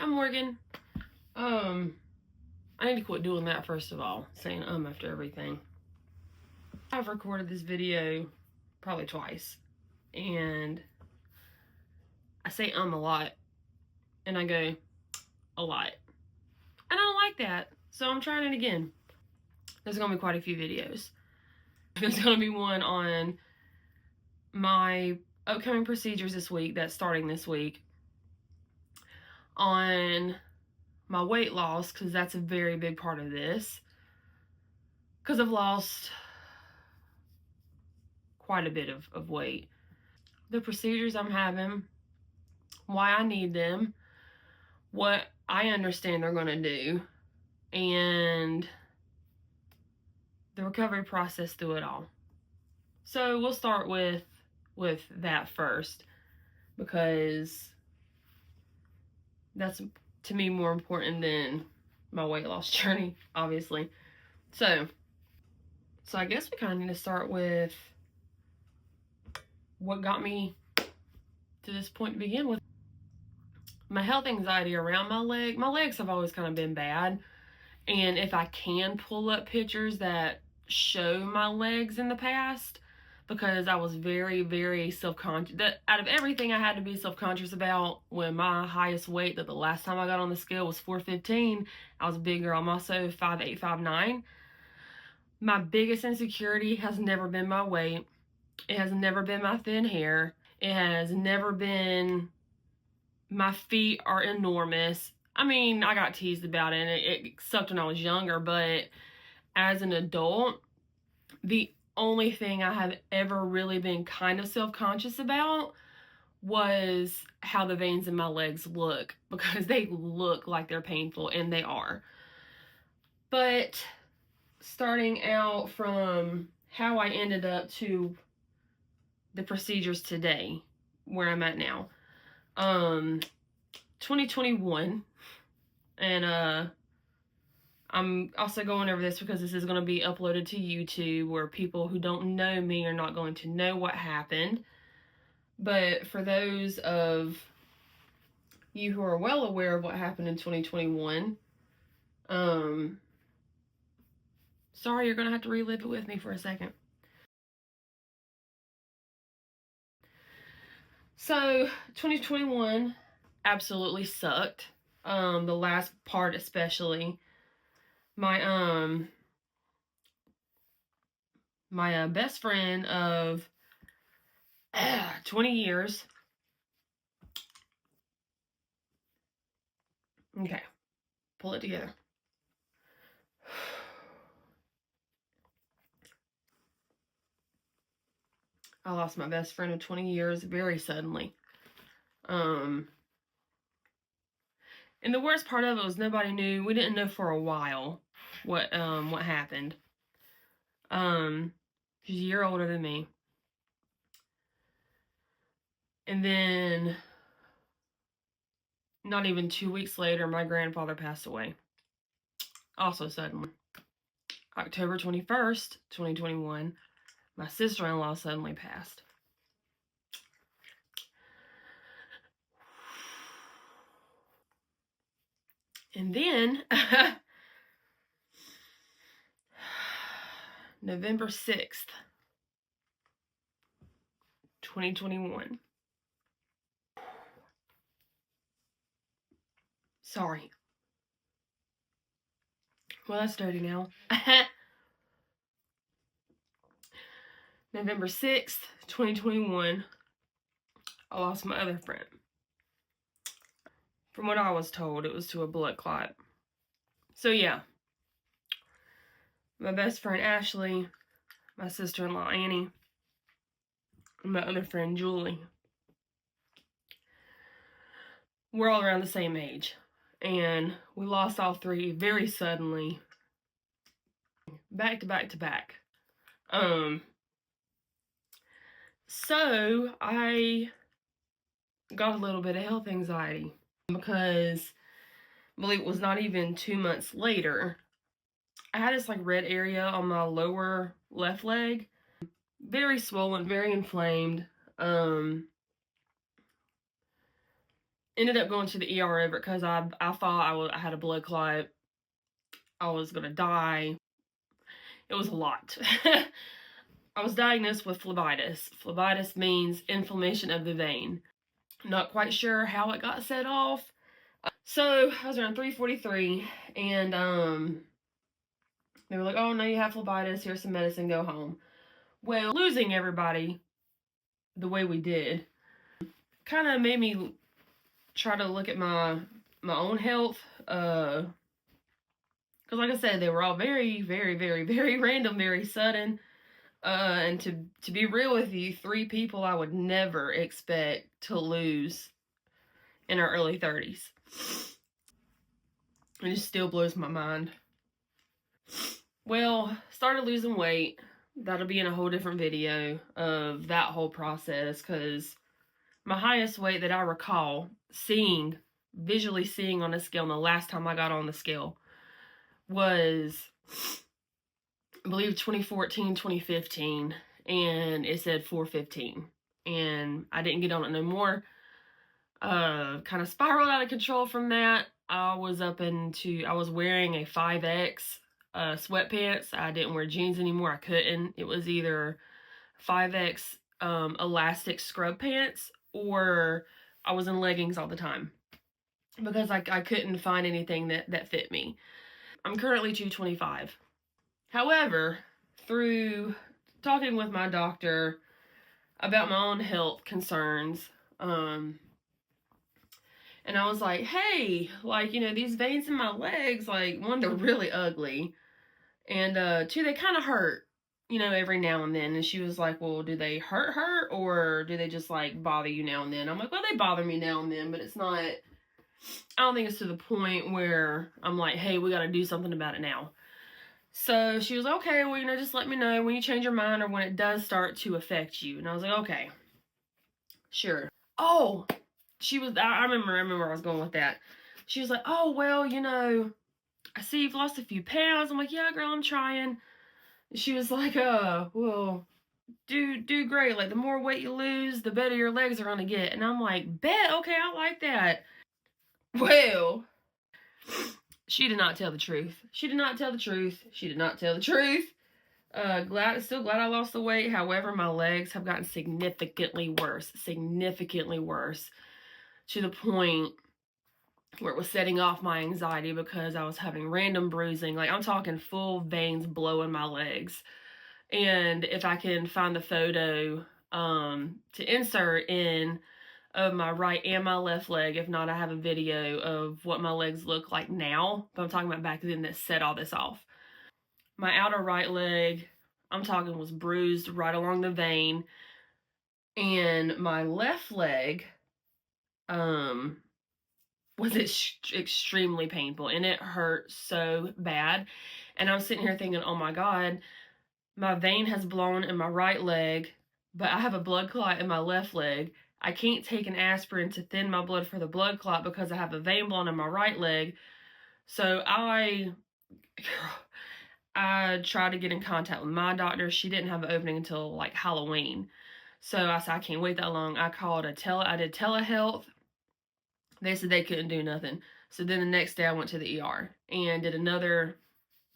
I'm Morgan. I need to quit doing that first of all, saying after everything. I've recorded this video probably twice, and I say a lot, and I go a lot. And I don't like that, so I'm trying it again. There's gonna be quite a few videos. There's gonna be one on my upcoming procedures this week, that's starting this week, on my weight loss, because that's a very big part of this, because I've lost quite a bit of weight. The procedures I'm having, why I need them, what I understand they're going to do, and the recovery process through it all. So we'll start with that first, because that's, to me, more important than my weight loss journey, obviously. So I guess we kind of need to start with what got me to this point to begin with. My health anxiety around my legs have always kind of been bad. And if I can pull up pictures that show my legs in the past, because I was very, very self-conscious. That out of everything I had to be self-conscious about, when my highest weight, that the last time I got on the scale was 415, I was a big girl. I'm also 5'8", 5'9". My biggest insecurity has never been my weight. It has never been my thin hair. It has never been my feet are enormous. I mean, I got teased about it, and it sucked when I was younger, but as an adult, the only thing I have ever really been kind of self-conscious about was how the veins in my legs look, because they look like they're painful, and they are. But starting out from how I ended up to the procedures today, where I'm at now. 2021, and I'm also going over this because this is going to be uploaded to YouTube, where people who don't know me are not going to know what happened. But for those of you who are well aware of what happened in 2021, sorry, you're going to have to relive it with me for a second. So 2021 absolutely sucked. The last part especially. My best friend of 20 years. Okay, pull it together. I lost my best friend of 20 years very suddenly. And the worst part of it was nobody knew. We didn't know for a while what happened. She's a year older than me. And then not even 2 weeks later, my grandfather passed away. Also suddenly. October 21st, 2021, my sister-in-law suddenly passed. And then, November 6th, 2021. Sorry. Well, that's dirty now. November 6th, 2021, I lost my other friend. From what I was told, it was to a blood clot. So yeah, my best friend Ashley, my sister-in-law Annie, and my other friend Julie, we're all around the same age. And we lost all three very suddenly, back to back to back. So I got a little bit of health anxiety, because I believe it was not even 2 months later, I had this like red area on my lower left leg, very swollen, very inflamed. ended up going to the ER over it because I thought I had a blood clot. I was gonna die. It was a lot. I was diagnosed with phlebitis. Phlebitis means inflammation of the vein. Not quite sure how it got set off. So I was around 3:43, and they were like, "Oh no, you have phlebitis. Here's some medicine. Go home." Well, losing everybody the way we did kind of made me try to look at my own health. Because like I said, they were all very, very, very, very random, very sudden. And to be real with you, 3 people I would never expect to lose in our early 30s. It just still blows my mind. Well, started losing weight. That'll be in a whole different video of that whole process, because my highest weight that I recall visually seeing on a scale, and the last time I got on the scale was, I believe, 2014, 2015, and it said 415, and I didn't get on it no more. Kind of spiraled out of control from that. I was wearing a 5X sweatpants. I didn't wear jeans anymore. I couldn't. It was either 5X elastic scrub pants, or I was in leggings all the time because I couldn't find anything that fit me. I'm currently 225. However, through talking with my doctor about my own health concerns, and I was like, hey, like, these veins in my legs, like, one, they're really ugly, and two, they kind of hurt, every now and then. And she was like, well, do they hurt, or do they just, like, bother you now and then? I'm like, well, they bother me now and then, but it's not, I don't think it's to the point where I'm like, hey, we got to do something about it now. So she was like, okay, well, just let me know when you change your mind or when it does start to affect you. And I was like, okay, sure. Oh, I remember where I was going with that. She was like, oh, well, I see you've lost a few pounds. I'm like, yeah, girl, I'm trying. She was like, well, do great. Like, the more weight you lose, the better your legs are going to get. And I'm like, bet, okay, I like that. Well, she did not tell the truth. She did not tell the truth. She did not tell the truth. Still glad I lost the weight. However, my legs have gotten significantly worse, to the point where it was setting off my anxiety because I was having random bruising. Like, I'm talking full veins blowing my legs. And if I can find the photo to insert in of my right and my left leg. If not, I have a video of what my legs look like now, but I'm talking about back then that set all this off. My outer right leg, I'm talking, was bruised right along the vein, and my left leg was extremely painful, and it hurt so bad. And I'm sitting here thinking, oh my God, my vein has blown in my right leg, but I have a blood clot in my left leg. I can't take an aspirin to thin my blood for the blood clot because I have a vein blown in my right leg. So I tried to get in contact with my doctor. She didn't have an opening until like Halloween. So I said, I can't wait that long. I did telehealth. They said they couldn't do nothing. So then the next day I went to the ER and did another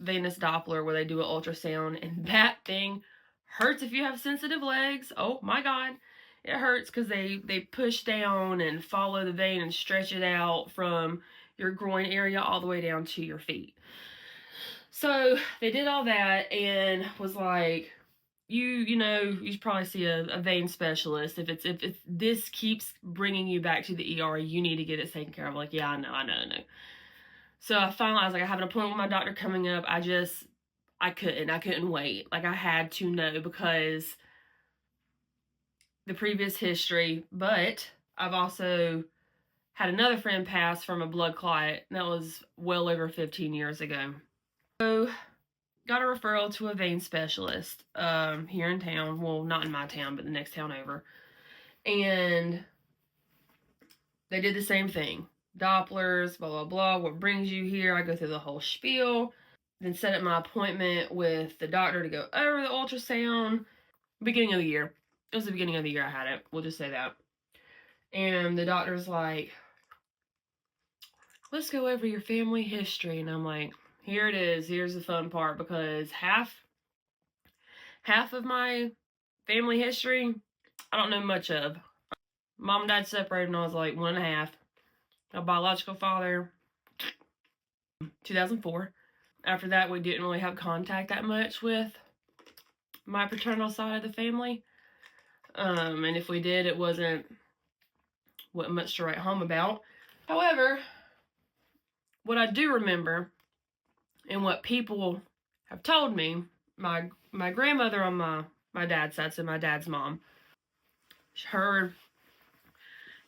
venous Doppler where they do an ultrasound, and that thing hurts if you have sensitive legs. Oh my God. It hurts because they push down and follow the vein and stretch it out from your groin area all the way down to your feet. So they did all that and was like, you should probably see a vein specialist. If this keeps bringing you back to the ER, you need to get it taken care of. I'm like, yeah, I know. So I finally, I was like, I have an appointment with my doctor coming up. I couldn't wait. Like, I had to know because the previous history, but I've also had another friend pass from a blood clot, and that was well over 15 years ago. So got a referral to a vein specialist here in town. Well, not in my town, but the next town over. And they did the same thing. Dopplers, blah, blah, blah. What brings you here? I go through the whole spiel. Then set up my appointment with the doctor to go over the ultrasound. Beginning of the year. It was the beginning of the year I had it. We'll just say that. And the doctor's like, let's go over your family history. And I'm like, here it is. Here's the fun part, because half of my family history, I don't know much of. Mom and dad separated when I was like 1.5. My biological father, 2004. After that, we didn't really have contact that much with my paternal side of the family. And if we did, it wasn't much to write home about. However, what I do remember, and what people have told me, my grandmother on my dad's side, so my dad's mom,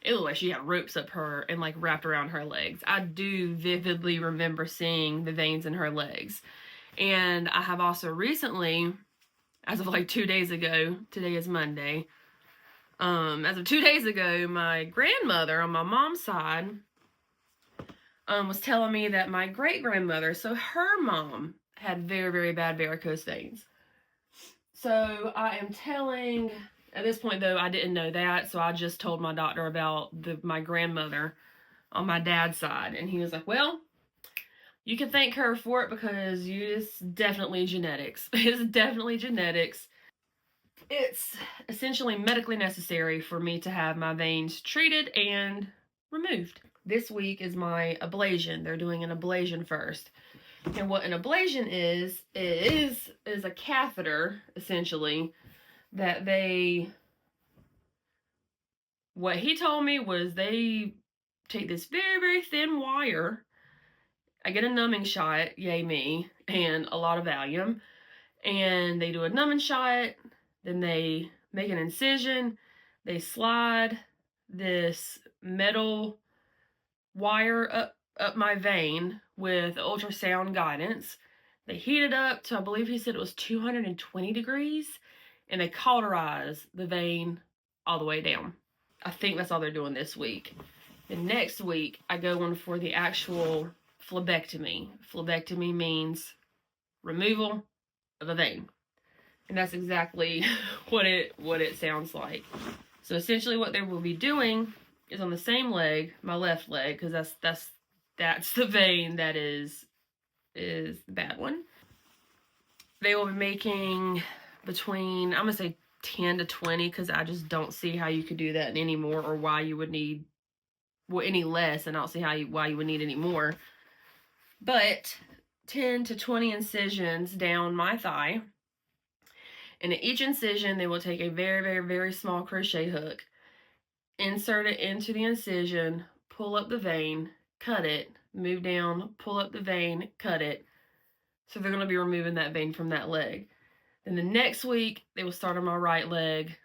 it looked like she had ropes up her and like wrapped around her legs. I do vividly remember seeing the veins in her legs. And I have also recently, as of like 2 days ago, today is Monday, as of 2 days ago, my grandmother on my mom's side was telling me that my great-grandmother, so her mom, had very, very bad varicose veins. So I am telling, at this point though, I didn't know that, so I just told my doctor about my grandmother on my dad's side, and he was like, well, you can thank her for it, because it's definitely genetics. It's definitely genetics. It's essentially medically necessary for me to have my veins treated and removed. This week is my ablation. They're doing an ablation first. And what an ablation is a catheter, essentially, that what he told me was they take this very, very thin wire. I get a numbing shot, yay me, and a lot of Valium. And they do a numbing shot, then they make an incision, they slide this metal wire up my vein with ultrasound guidance. They heat it up to, I believe he said it was 220 degrees, and they cauterize the vein all the way down. I think that's all they're doing this week. And next week, I go in for the actual phlebectomy. Phlebectomy means removal of a vein. And that's exactly what it sounds like. So essentially what they will be doing is on the same leg, my left leg, because that's the vein that is the bad one. They will be making between, I'm gonna say 10 to 20, because I just don't see how you could do that anymore, or why you would need, well, any less, and I don't see why you would need any more. But 10 to 20 incisions down my thigh. And at each incision, they will take a very, very, very small crochet hook, insert it into the incision, pull up the vein, cut it, move down, pull up the vein, cut it. So they're going to be removing that vein from that leg. Then the next week, they will start on my right leg,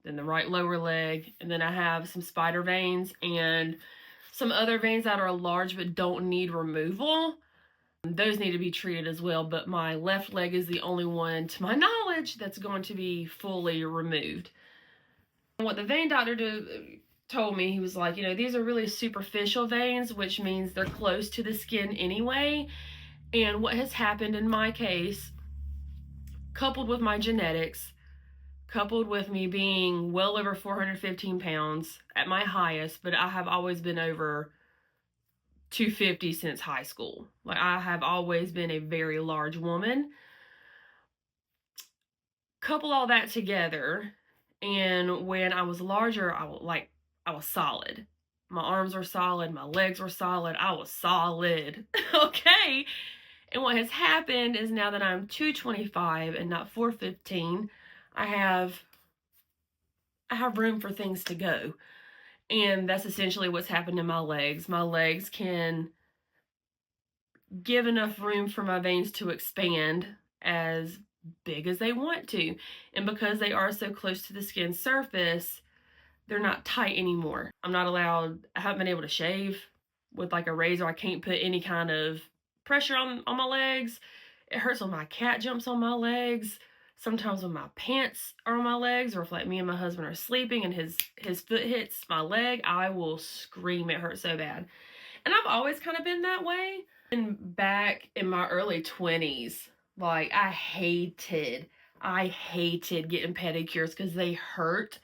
then the right lower leg, and then I have some spider veins and some other veins that are large but don't need removal. Those need to be treated as well, but my left leg is the only one, to my knowledge, that's going to be fully removed. What the vein doctor told me, he was like, these are really superficial veins, which means they're close to the skin anyway. And what has happened in my case, coupled with my genetics, coupled with me being well over 415 pounds at my highest, but I have always been over 250 since high school. Like, I have always been a very large woman. Couple all that together, and when I was larger, I was solid. My arms were solid, my legs were solid, I was solid. Okay. And what has happened is, now that I'm 225 and not 415, I have room for things to go. And that's essentially what's happened in my legs. My legs can give enough room for my veins to expand as big as they want to. And because they are so close to the skin surface, they're not tight anymore. I haven't been able to shave with like a razor. I can't put any kind of pressure on my legs. It hurts when my cat jumps on my legs. Sometimes when my pants are on my legs, or if like me and my husband are sleeping and his foot hits my leg, I will scream. It hurts so bad. And I've always kind of been that way. And back in my early 20s, like, I hated getting pedicures because they hurt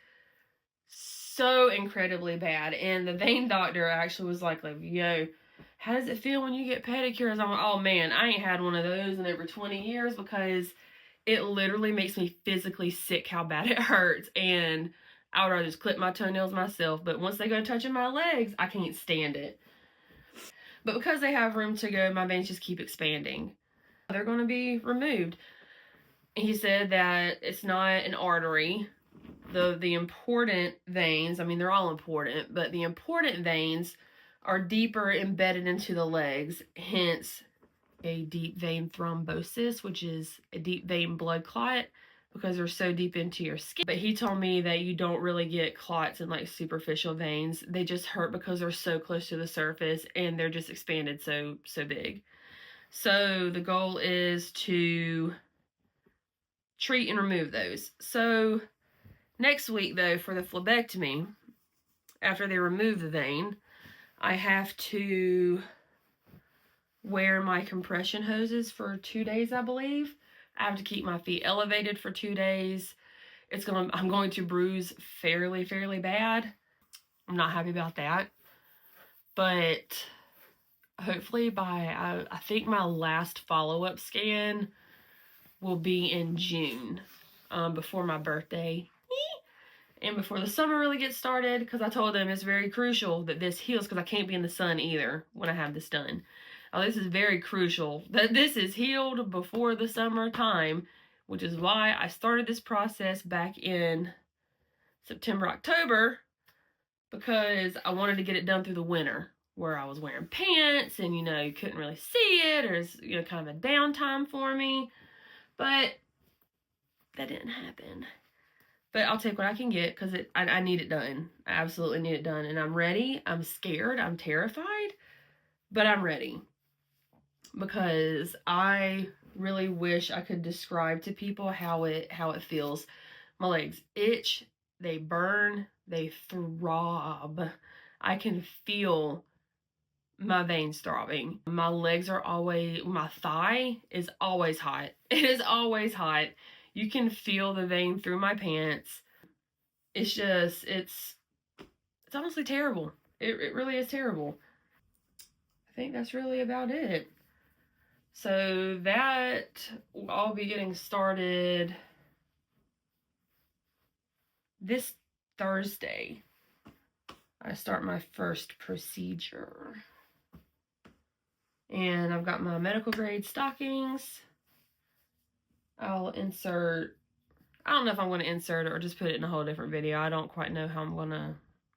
so incredibly bad. And the vein doctor actually was like, yo, how does it feel when you get pedicures? I'm like, oh man, I ain't had one of those in over 20 years because it literally makes me physically sick how bad it hurts. And I would rather just clip my toenails myself. But once they go touching my legs, I can't stand it. But because they have room to go, my veins just keep expanding. They're going to be removed. He said that it's not an artery. The important veins, I mean, they're all important, but the important veins are deeper embedded into the legs, hence a deep vein thrombosis, which is a deep vein blood clot because they're so deep into your skin. But he told me that you don't really get clots in like superficial veins. They just hurt because they're so close to the surface and they're just expanded so big. So the goal is to treat and remove those. So next week though, for the phlebectomy, after they remove the vein, I have to wear my compression hoses for 2 days, I believe. I have to keep my feet elevated for 2 days. I'm going to bruise fairly bad. I'm not happy about that. But hopefully by, I think my last follow-up scan will be in June, before my birthday. And before the summer really gets started, because I told them it's very crucial that this heals, because I can't be in the sun either when I have this done. Oh, this is very crucial that this is healed before the summertime, which is why I started this process back in September, October, because I wanted to get it done through the winter, where I was wearing pants and, you know, you couldn't really see it, or it's, you know, kind of a downtime for me. But that didn't happen. But I'll take what I can get because I need it done. I absolutely need it done. And I'm ready. I'm scared. I'm terrified. But I'm ready. Because I really wish I could describe to people how it feels. My legs itch. They burn. They throb. I can feel my veins throbbing. My legs are always, my thigh is always hot. It is always hot. You can feel the vein through my pants. It's just, it's honestly terrible. It really is terrible. I think that's really about it. So that will all be getting started this Thursday. I start my first procedure. And I've got my medical grade stockings. I'll insert, I don't know if I'm going to insert it or just put it in a whole different video. I don't quite know how I'm going to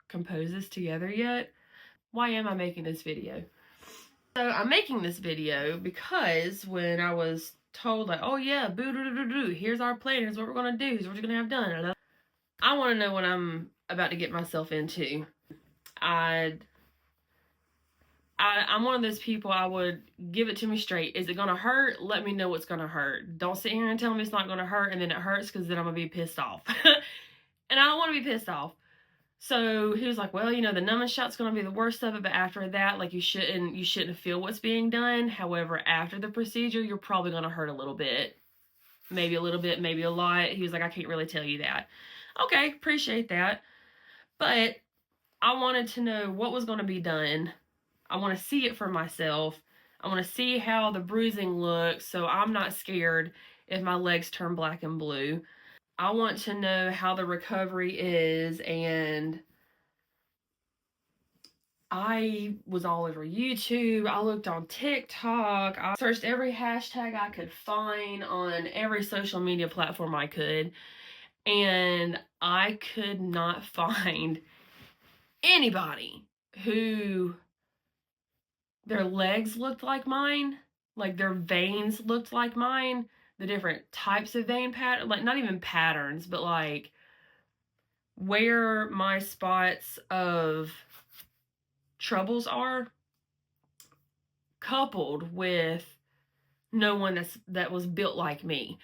compose this together yet. Why am I making this video? So I'm making this video because when I was told like, oh yeah, here's our plan, here's what we're going to do, here's what you're going to have done. I want to know what I'm about to get myself into. I'm one of those people, I would give it to me straight. Is it going to hurt? Let me know what's going to hurt. Don't sit here and tell me it's not going to hurt and then it hurts, because then I'm going to be pissed off. And I don't want to be pissed off. So he was like, well, you know, the numbing shot's going to be the worst of it, but after that, like, you shouldn't feel what's being done. However, after the procedure, you're probably going to hurt a little bit. Maybe a little bit, maybe a lot. He was like, I can't really tell you that. Okay, appreciate that. But I wanted to know what was going to be done. I want to see it for myself. I want to see how the bruising looks so I'm not scared if my legs turn black and blue. I want to know how the recovery is, and I was all over YouTube. I looked on TikTok. I searched every hashtag I could find on every social media platform I could, and I could not find anybody who their legs looked like mine, like their veins looked like mine, the different types of vein pattern, like not even patterns, but like where my spots of troubles are, coupled with no one that was built like me.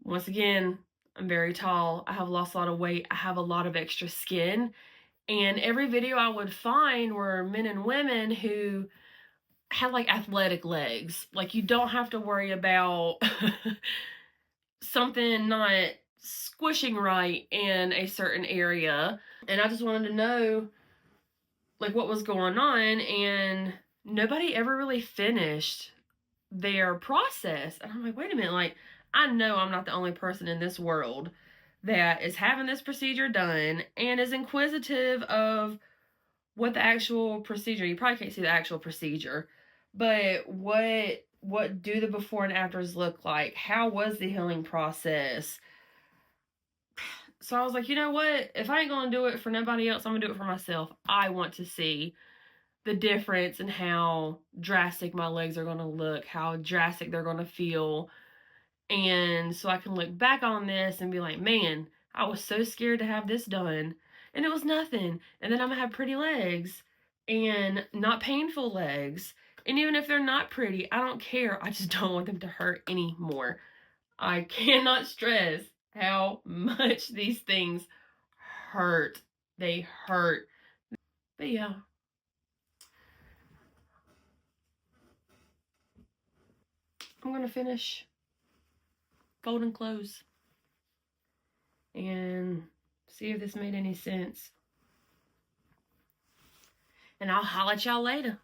Once again, I'm very tall. I have lost a lot of weight. I have a lot of extra skin. And every video I would find were men and women who had like athletic legs. Like, you don't have to worry about something not squishing right in a certain area. And I just wanted to know like what was going on, and nobody ever really finished their process. And I'm like, wait a minute, like, I know I'm not the only person in this world that is having this procedure done and is inquisitive of what the actual procedure, you probably can't see the actual procedure, but what do the before and afters look like? How was the healing process? So I was like, you know what? If I ain't gonna do it for nobody else, I'm gonna do it for myself. I want to see the difference in how drastic my legs are gonna look, how drastic they're gonna feel. And so I can look back on this and be like, man, I was so scared to have this done. And it was nothing. And then I'm gonna have pretty legs and not painful legs. And even if they're not pretty, I don't care. I just don't want them to hurt anymore. I cannot stress how much these things hurt. They hurt. But yeah. I'm gonna finish folding clothes and see if this made any sense. And I'll holler at y'all later.